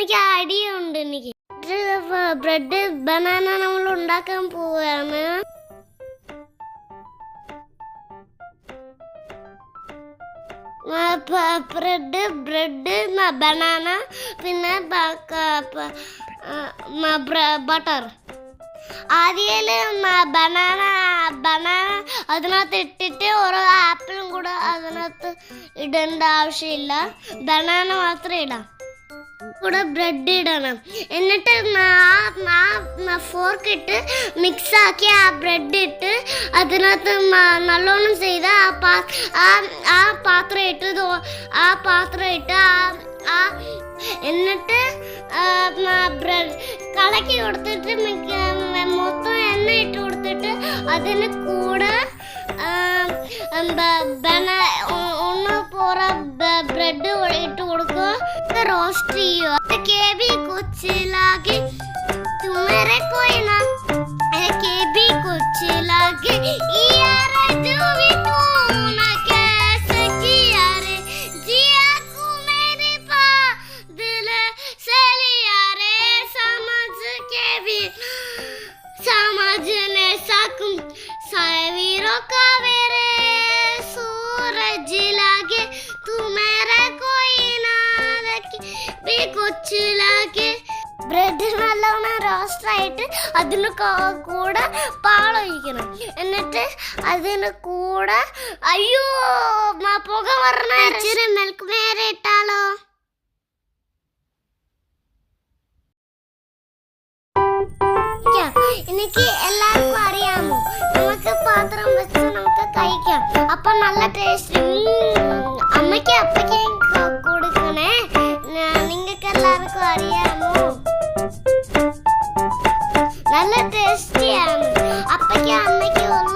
എനിക്ക് ഐഡിയ ഉണ്ട്. എനിക്ക് ബ്രെഡ് ബനാന നമ്മൾ ഉണ്ടാക്കാൻ പോവുകയാണ്. ബ്രെഡ് ബനാന പിന്നെ ബട്ടർ. ആദ്യം ബനാന അതിനകത്ത് ഇട്ടിട്ട് ഓരോ ആപ്പിളും കൂടെ അതിനകത്ത് ഇടേണ്ട ആവശ്യമില്ല. ബനാന മാത്രം ഇടാം. കൂടെ ബ്രെഡ് ഇടണം. എന്നിട്ട് ഫോർക്ക് ഇട്ട് മിക്സ് ആക്കി ആ ബ്രെഡ് ഇട്ട് അതിനകത്ത് നല്ലോണം ചെയ്ത് ആ പാത്രം ഇട്ട് എന്നിട്ട് കളക്കി കൊടുത്തിട്ട് മൊത്തം എണ്ണ ഇട്ട് കൊടുത്തിട്ട് അതിന് കൂടെ ബ്രെഡ് ഇട്ട് കൊടുക്കുക. रोस्ट के भी कुछ लागे तुम्हारे कोई ना के भी कुछ लागे यार जो भी तूने कैसे किया रे जिया को मेरे पा दिल से लिया रे समझ के भी समझने सकूं सवीरों का मेरे सूरज लागे तू मेरा कोई ना ബ്രെഡ് നല്ലോണം റോസ്റ്റ് ആയിട്ട് അതിന് കൂടെ പാളൊഴിക്കണം. എന്നിട്ട് അതിന് കൂടെ പുക പറഞ്ഞ ഇച്ചിരി മിൽക്ക് മേരെ ഇട്ടാലോ? എനിക്ക് എല്ലാവർക്കും അറിയാമോ, നമുക്ക് പാത്രം വെച്ച് നമുക്ക് കഴിക്കാം. അപ്പൊ നല്ല ടേസ്റ്റ്. അമ്മയ്ക്ക് അപ്പയ്ക്കും കൊടുക്കണേ. നിങ്ങൾക്ക് എല്ലാവർക്കും അറിയാമോ, നല്ല ടേസ്റ്റിയാണ്. അപ്പയ്ക്കും അമ്മയ്ക്കും